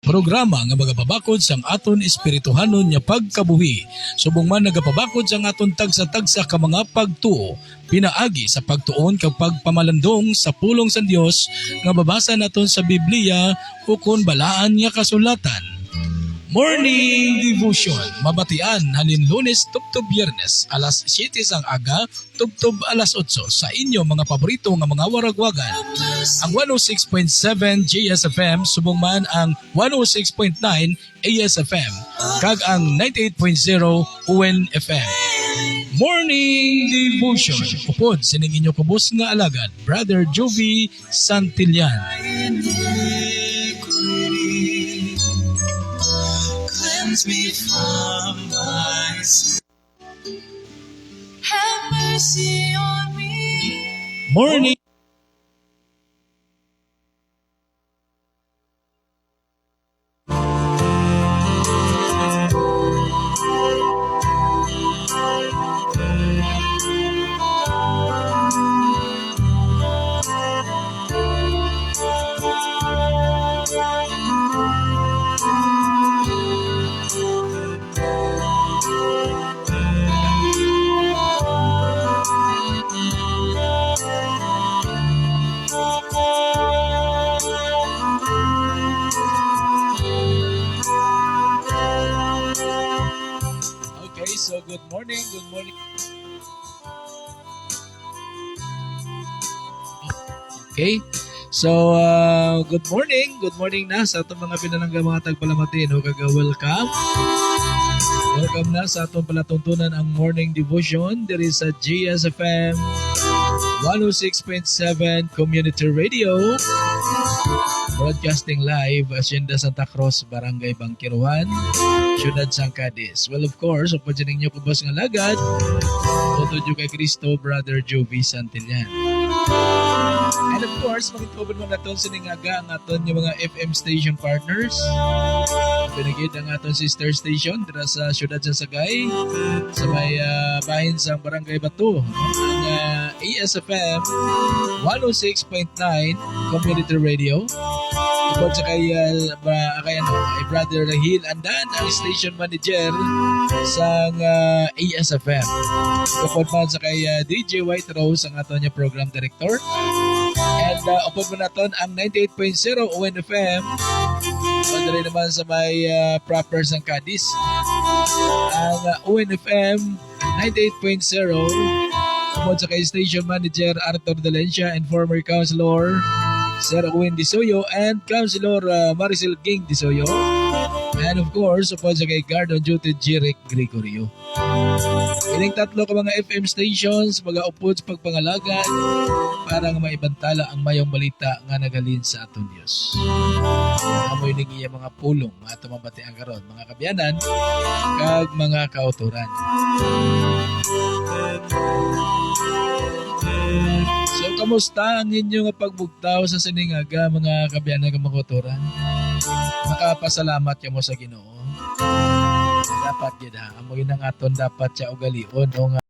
programa nga magapabakod sang aton espirituhanon nya pagkabuhi. Subong man nagapabakod sang aton tagsa-tagsa ka mga pagtuo, pinaagi sa pagtuon kag pagpamalandong sa pulong sa Dios nga babasa naton sa Biblia ukon balaan nga kasulatan. Morning Devotion, mabatian halin Lunes tubtob Biyernes, alas 7 sang aga, tubtob alas 8 sa inyo mga paborito nga mga waragwagan. Ang 106.7 JSFM, subong man ang 106.9 ASFM, kag ang 98.0 UNFM. Morning Devotion, upod sining inyo kubos nga alagad, Brother Jovi Santillan. Me from my sin. Have mercy on me. Morning. So good morning. Okay. So good morning na sa atong mga pinalangga mga tagpalamatin. Welcome. Welcome na sa atong palatuntunan ang morning devotion. There is a GSFM 106.7 Community Radio. Broadcasting live, Hacienda Santa Cruz, Barangay Bangkiruan, Ciudad San Cadiz. Well, of course, upod dyan ninyo kubos nga lagad, tungtod nyo kay Cristo, Brother Jovi Santillan. And of course, makikobod mo natin siningaga ang aton yung mga FM station partners. Pinagid ang aton sister station dira sa Ciudad San Sagay, sa may bahin sa Barangay Bato. Ang ASFM 106.9 Community Radio. Upod sa kay Brother Rahil Andan, ang station manager sa ASFM. Upod man sa kay DJ White Rose, ang aton niya program director. And upod mo naton ang 98.0 UNFM. Upod rin naman sa may proper San Cadiz. Ang UNFM 98.0. Upod sa kay station manager Arthur Dalencia and former councilor Sir Owen Disoyo and Councilor Maricel Ging Disoyo. And of course, upod sa kay guard on duty Jeric Gregorio. Ining tatlo ka mga FM stations mag-upod sa pagpangalagan para nga maibantala ang mayong balita nga nagalin sa aton Dios. Amoy ning iya mga pulong mga tumabati ang karon, mga kabyanan kag mga kauturan. So, kamusta ang inyo nga pagbugtaw sa siningaga mga kabyanan kag mga kauturan? Makapasalamat kamo sa Ginoo. Dapat gid ha, amo ginang aton dapat siya ugalion o nga